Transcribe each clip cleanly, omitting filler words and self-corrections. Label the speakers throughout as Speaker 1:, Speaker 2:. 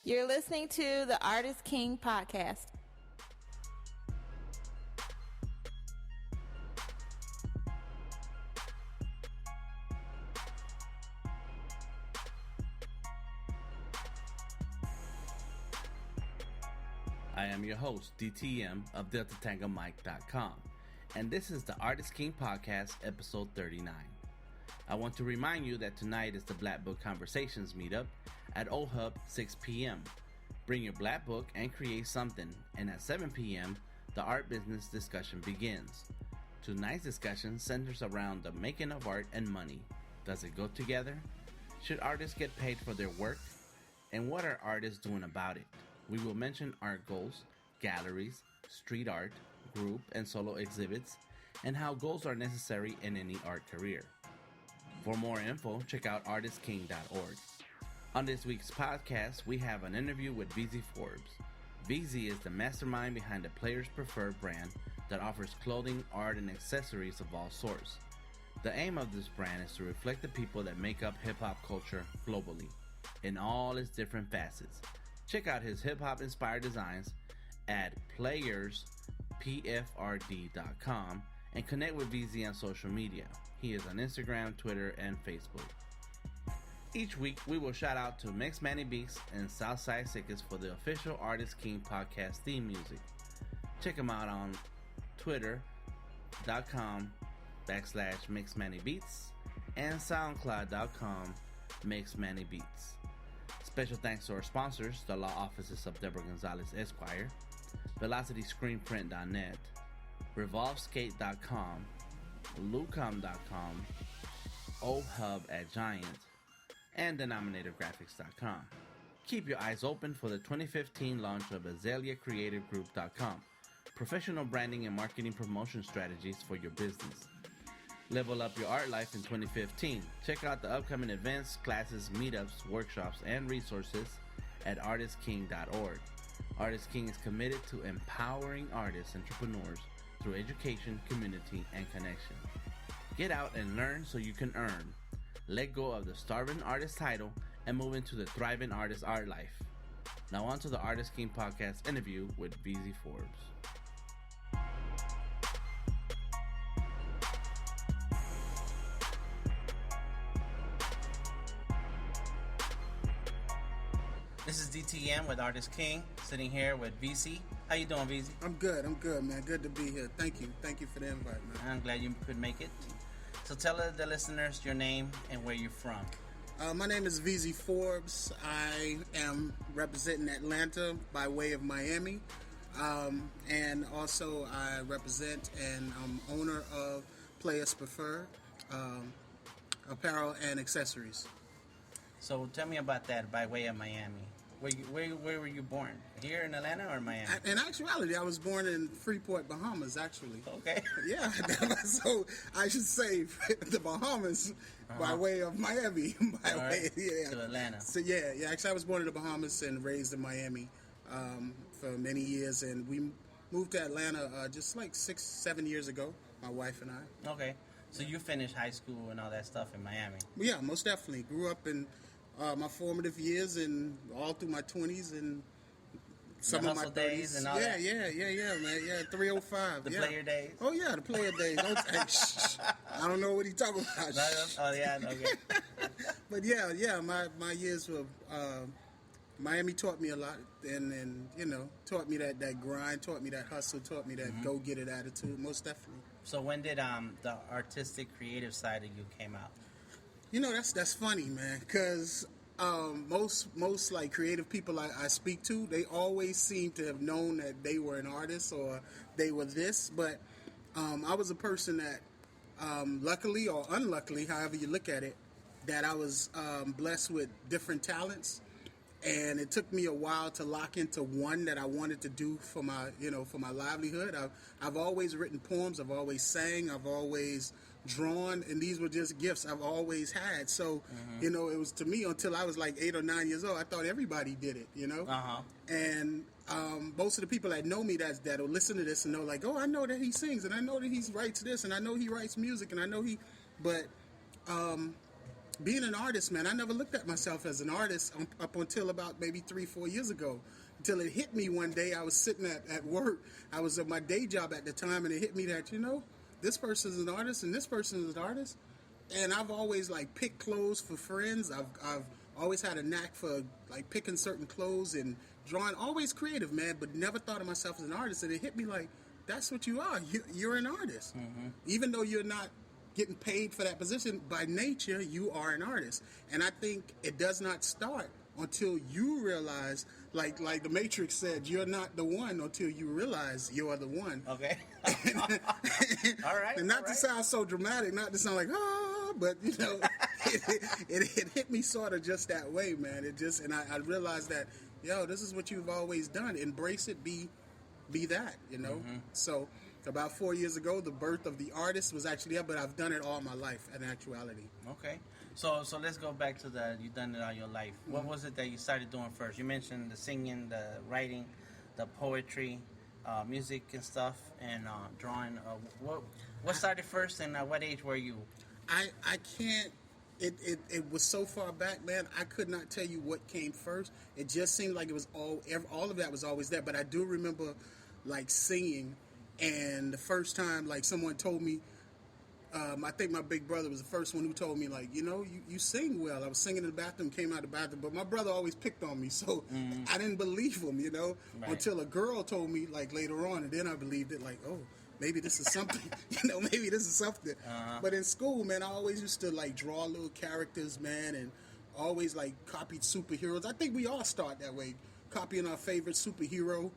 Speaker 1: You're listening to the Artist King podcast.
Speaker 2: I am your host, DTM of DeltaTangoMike.com, and this is the Artist King Podcast, episode 39. I want to remind you that tonight is the Black Book Conversations meetup at OHub, 6 p.m. Bring your Black Book and create something, and at 7 p.m., the art business discussion begins. Tonight's discussion centers around the making of art and money. Does it go together? Should artists get paid for their work? And what are artists doing about it? We will mention art goals, galleries, street art, group and solo exhibits, and how goals are necessary in any art career. For more info, check out artistking.org. On this week's podcast, we have an interview with Veezie Forbes. Veezie is the mastermind behind the Players Preferred brand that offers clothing, art, and accessories of all sorts. The aim of this brand is to reflect the people that make up hip-hop culture globally, in all its different facets. Check out his hip-hop inspired designs at playerspfrd.com and connect with Veezie on social media. He is on Instagram, Twitter, and Facebook. Each week, we will shout out to MexMannyBeats and SouthSideSickest for the official Artist King podcast theme music. Check them out on twitter.com/MexMannyBeats and soundcloud.com/MexMannyBeats. Special thanks to our sponsors, the law offices of Deborah Gonzalez Esquire, VelocityScreenPrint.net, RevolveSkate.com, Lucom.com, OHub at Giant, and DenominatorGraphics.com. Keep your eyes open for the 2015 launch of AzaleaCreativeGroup.com, professional branding and marketing promotion strategies for your business. Level up your art life in 2015. Check out the upcoming events, classes, meetups, workshops, and resources at artistking.org. Artist King is committed to empowering artists and entrepreneurs through education, community, and connection. Get out and learn so you can earn. Let go of the starving artist title and move into the thriving artist art life. Now on to the Artist King podcast interview with Veezie Forbes. This is DTM with Artist King, sitting here with Veezie. How you doing, Veezie?
Speaker 3: I'm good, man. Good to be here. Thank you for the invite, man.
Speaker 2: I'm glad you could make it. So tell the listeners your name and where you're from.
Speaker 3: My name is Veezie Forbes. I am representing Atlanta by way of Miami. And also I represent and I'm owner of Players Preferred apparel and accessories.
Speaker 2: So tell me about that, by way of Miami. Where were you born? Here in Atlanta or Miami?
Speaker 3: In actuality, I was born in Freeport, Bahamas, actually.
Speaker 2: Okay.
Speaker 3: Yeah, so I should say the Bahamas by way of Miami.
Speaker 2: To Atlanta.
Speaker 3: So yeah, actually I was born in the Bahamas and raised in Miami for many years. And we moved to Atlanta just like 6-7 years ago, my wife and I.
Speaker 2: Okay. So you finished high school and all that stuff in Miami?
Speaker 3: Yeah, most definitely. Grew up in my formative years and all through my 20s and some of my 30s.
Speaker 2: Days and all that?
Speaker 3: Yeah, man. Yeah, 305.
Speaker 2: The player days?
Speaker 3: Oh, yeah, the player days. I don't know what he's talking about.
Speaker 2: Oh, yeah, okay.
Speaker 3: But yeah, my years were... Miami taught me a lot and taught me that grind, taught me that hustle, taught me that go-get-it attitude, most definitely.
Speaker 2: So when did the artistic, creative side of you came out?
Speaker 3: That's funny, man, because most like creative people I speak to, they always seem to have known that they were an artist or they were this, but I was a person that luckily or unluckily, however you look at it, that I was blessed with different talents. And it took me a while to lock into one that I wanted to do for my livelihood. I've always written poems. I've always sang. I've always drawn, and these were just gifts I've always had. So, it was to me until I was like 8 or 9 years old. I thought everybody did it, And most of the people that know me that'll listen to this and know like, oh, I know that he sings, and I know that he writes this, and I know he writes music, and I know but being an artist, man, I never looked at myself as an artist up until about maybe 3-4 years ago. Until it hit me one day. I was sitting at work. I was at my day job at the time, and it hit me that, this person is an artist and this person is an artist. And I've always, like, picked clothes for friends. I've always had a knack for, like, picking certain clothes and drawing. Always creative, man, but never thought of myself as an artist. And it hit me like, that's what you are. You're an artist. Mm-hmm. Even though you're not getting paid for that position, by nature, you are an artist. And I think it does not start until you realize, like the Matrix said, you're not the one until you realize you are the one.
Speaker 2: Okay. All right.
Speaker 3: And not to sound so dramatic, not to sound like, but, it hit me sort of just that way, man. And I realized that, this is what you've always done. Embrace it, be that, Mm-hmm. So about 4 years ago, the birth of the artist was actually up, but I've done it all my life in actuality.
Speaker 2: Okay. So let's go back to you've done it all your life. Mm-hmm. What was it that you started doing first? You mentioned the singing, the writing, the poetry, music and stuff, and drawing. What started first, and at what age were you?
Speaker 3: I can't. It was so far back, man. I could not tell you what came first. It just seemed like it was all of that was always there. But I do remember, like, singing, and the first time, like, someone told me. I think my big brother was the first one who told me, like, you sing well. I was singing in the bathroom, came out of the bathroom, but my brother always picked on me, so I didn't believe him,
Speaker 2: right.
Speaker 3: Until a girl told me, like, later on, and then I believed it, like, oh, maybe this is something, maybe this is something. Uh-huh. But in school, man, I always used to, like, draw little characters, man, and always, like, copied superheroes. I think we all start that way, copying our favorite superhero.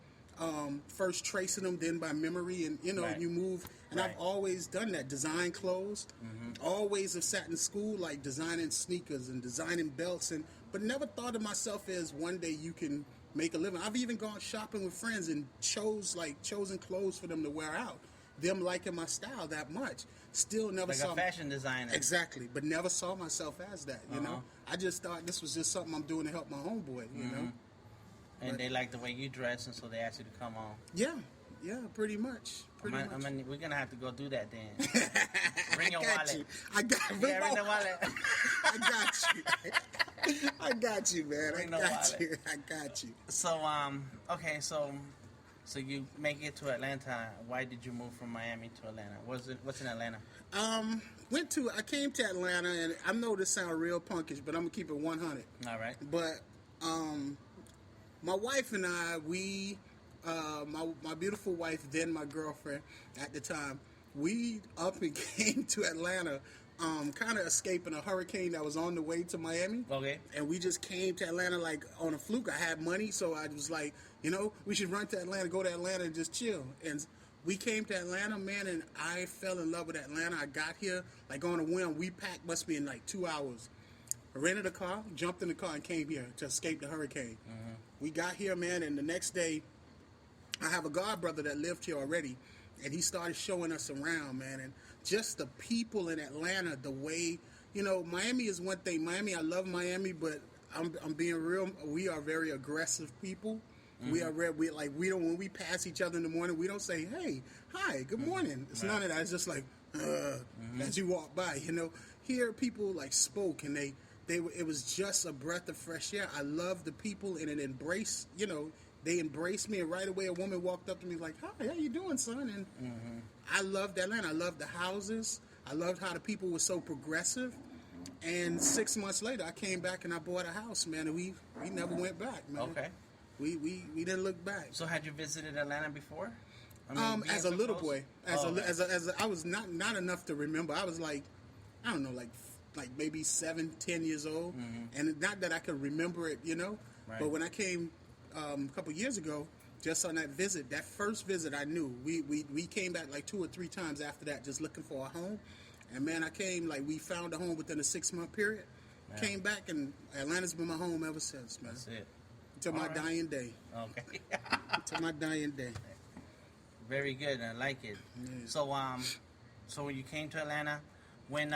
Speaker 3: First tracing them, then by memory, and
Speaker 2: right.
Speaker 3: you move. And right. I've always done that. Design clothes. Mm-hmm. Always have sat in school, like, designing sneakers and designing belts, but never thought of myself as one day you can make a living. I've even gone shopping with friends and chosen clothes for them to wear out. Them liking my style that much. Still never
Speaker 2: like
Speaker 3: saw
Speaker 2: a fashion designer.
Speaker 3: Exactly, but never saw myself as that.
Speaker 2: Uh-huh.
Speaker 3: I just thought this was just something I'm doing to help my homeboy.
Speaker 2: Mm-hmm. And they like the way you dress, and so they asked you to come on.
Speaker 3: Yeah, pretty much.
Speaker 2: We're gonna have to go do that then. Bring your wallet.
Speaker 3: Bring
Speaker 2: the wallet.
Speaker 3: I got you. I got you, man.
Speaker 2: Bring
Speaker 3: I got you.
Speaker 2: So okay, so you make it to Atlanta. Why did you move from Miami to Atlanta? What's in Atlanta?
Speaker 3: I came to Atlanta, and I know this sounds real punkish, but I'm gonna keep it 100.
Speaker 2: All right.
Speaker 3: But my wife and I, my beautiful wife, then my girlfriend at the time, we up and came to Atlanta, kind of escaping a hurricane that was on the way to Miami.
Speaker 2: Okay.
Speaker 3: And we just came to Atlanta like on a fluke. I had money, so I was like, we should run to Atlanta, go to Atlanta and just chill. And we came to Atlanta, man, and I fell in love with Atlanta. I got here like on a whim. We packed, must be in like 2 hours. I rented a car, jumped in the car, and came here to escape the hurricane. Mm-hmm. We got here, man, and the next day, I have a godbrother that lived here already, and he started showing us around, man, and just the people in Atlanta, the way, Miami is one thing. Miami, I love Miami, but I'm being real. We are very aggressive people. Mm-hmm. We don't, when we pass each other in the morning, we don't say, hey, hi, good morning. It's none of that. It's just like, as you walk by, Here, people, like, spoke, and it was just a breath of fresh air. I love the people, and it embraced, they embraced me, and right away a woman walked up to me like, hi, how you doing, son? And I loved Atlanta. I loved the houses. I loved how the people were so progressive. And 6 months later, I came back and I bought a house, man, and we never went back, man.
Speaker 2: Okay.
Speaker 3: We didn't look back.
Speaker 2: So had you visited Atlanta before?
Speaker 3: As a little boy, I was not enough to remember. I was like, I don't know, like maybe 7-10 years old, and not that I could remember it, Right. But when I came a couple years ago, just on that visit, that first visit, I knew. We came back like 2 or 3 times after that, just looking for a home. And man, I came, like, we found a home within a 6-month period. Man. Came back, and Atlanta's been my home ever since, man.
Speaker 2: That's it.
Speaker 3: Until my dying day.
Speaker 2: Okay.
Speaker 3: Until my dying day.
Speaker 2: Very good. I like it. Yeah. So when you came to Atlanta, when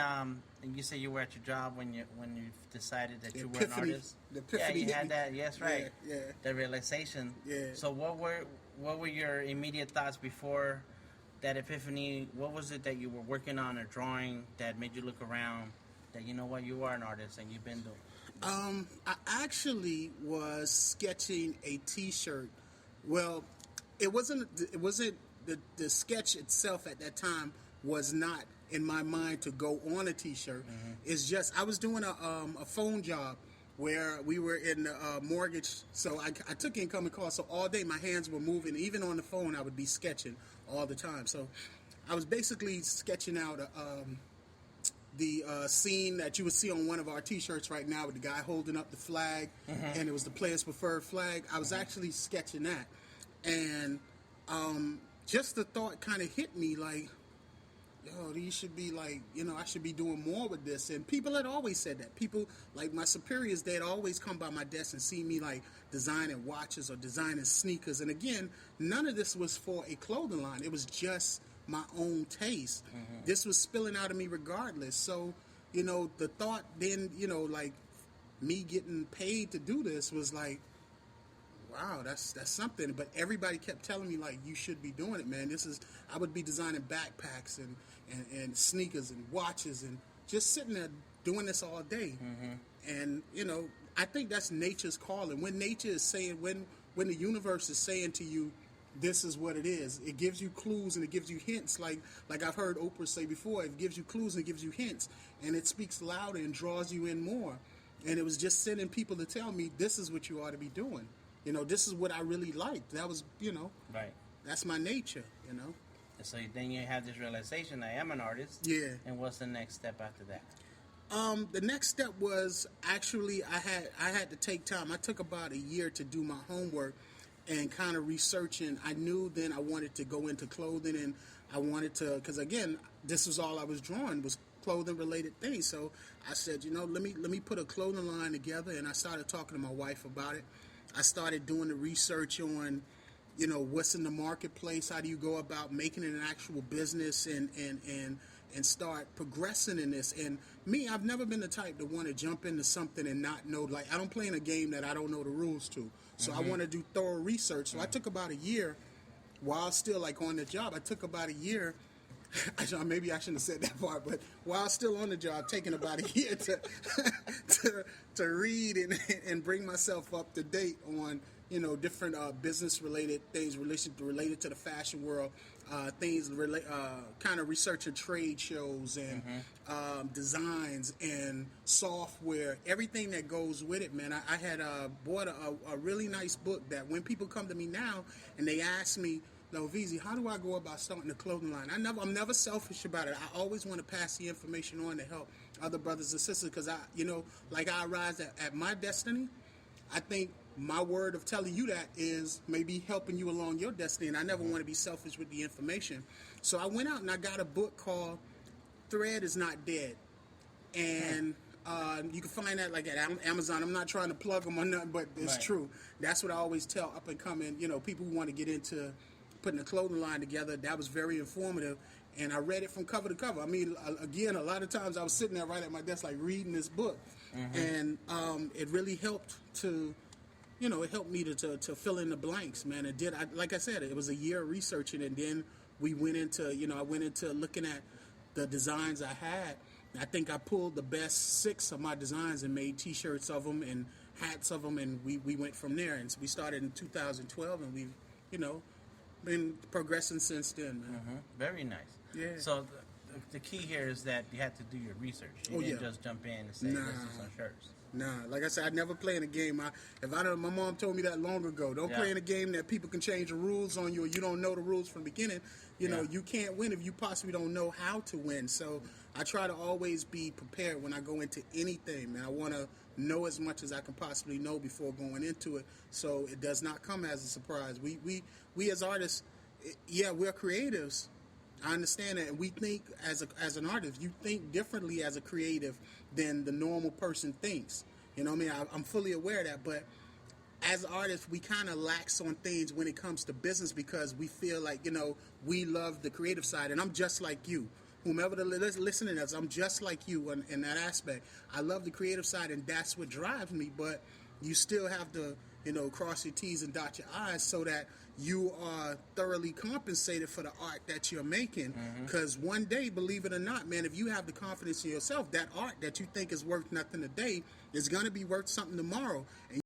Speaker 2: and you say you were at your job when you decided that you were an artist.
Speaker 3: The epiphany.
Speaker 2: Yeah, you had that. Yes, right.
Speaker 3: Yeah.
Speaker 2: The realization.
Speaker 3: Yeah.
Speaker 2: So what were your immediate thoughts before that epiphany? What was it that you were working on or drawing that made you look around that you know what, you are an artist and you've been doing?
Speaker 3: I actually was sketching a T-shirt. Well, it wasn't the sketch itself at that time was not in my mind to go on a T-shirt. It's just I was doing a phone job where we were in the mortgage, so I took incoming calls. So all day my hands were moving. Even on the phone, I would be sketching all the time. So I was basically sketching out the scene that you would see on one of our T-shirts right now with the guy holding up the flag, and it was the player's preferred flag. I was actually sketching that, and just the thought kind of hit me like, yo, these should be like, I should be doing more with this. And people had always said that. People, like my superiors, they'd always come by my desk and see me like designing watches or designing sneakers. And again, none of this was for a clothing line. It was just my own taste. This was spilling out of me regardless. So, the thought then, like me getting paid to do this was like, wow, that's something. But everybody kept telling me like, you should be doing it, man. I would be designing backpacks and sneakers and watches and just sitting there doing this all day. And I think that's nature's calling. When nature is saying, when the universe is saying to you, this is what it is. It gives you clues and it gives you hints. Like I've heard Oprah say before, it gives you clues and it gives you hints, and it speaks louder and draws you in more. And it was just sending people to tell me, this is what you ought to be doing. This is what I really liked. That was,
Speaker 2: right.
Speaker 3: That's my nature, And
Speaker 2: so then you have this realization, I am an artist.
Speaker 3: Yeah.
Speaker 2: And what's the next step after that?
Speaker 3: The next step was actually I had to take time. I took about a year to do my homework and kind of researching. I knew then I wanted to go into clothing, and I wanted to, because again, this was all I was drawing was clothing related things. So I said, let me put a clothing line together, and I started talking to my wife about it. I started doing the research on, what's in the marketplace, how do you go about making it an actual business, and start progressing in this. And me, I've never been the type to want to jump into something and not know, like I don't play in a game that I don't know the rules to. So I want to do thorough research. So I took about a year while still like on the job. I took about a year. Maybe I shouldn't have said that part, but while still on the job, taking about a year to read and bring myself up to date on different business related things related to the fashion world, things kind of researching trade shows and designs and software, everything that goes with it, man. I had bought a really nice book that when people come to me now and they ask me, no, Veezie, how do I go about starting a clothing line? I'm never selfish about it. I always want to pass the information on to help other brothers and sisters, because like I arrived at my destiny. I think my word of telling you that is maybe helping you along your destiny, and I never want to be selfish with the information. So I went out and I got a book called Thread Is Not Dead, and you can find that like at Amazon. I'm not trying to plug them or nothing, but it's true. That's what I always tell up and coming, people who want to get into putting a clothing line together. That was very informative, and I read it from cover to cover. I mean, again, a lot of times I was sitting there right at my desk like reading this book, and it really helped to, it helped me to fill in the blanks, man. It did. Like I said, it was a year of researching, and then we went into, I went into looking at the designs I had. I think I pulled the best 6 of my designs and made T-shirts of them and hats of them, and we went from there. And so we started in 2012, and we've, been progressing since then, man.
Speaker 2: Very nice.
Speaker 3: Yeah.
Speaker 2: So the key here is that you had to do your research. You didn't just jump in and say, let's do some shirts.
Speaker 3: Nah, like I said, I never play in a game. My mom told me that long ago. Don't play in a game that people can change the rules on you, or you don't know the rules from the beginning. You can't win if you possibly don't know how to win. So I try to always be prepared when I go into anything, man. I want to know as much as I can possibly know before going into it, so it does not come as a surprise. We as artists, we're creatives. I understand that, and we think as an artist, you think differently as a creative than the normal person thinks. You know what I mean? I'm fully aware of that, but as artists, we kind of lax on things when it comes to business because we feel like, we love the creative side, and I'm just like you. Whomever listening to us, I'm just like you in that aspect. I love the creative side, and that's what drives me, but you still have to cross your T's and dot your I's so that you are thoroughly compensated for the art that you're making. Because one day, believe it or not, man, if you have the confidence in yourself, that art that you think is worth nothing today is going to be worth something tomorrow. And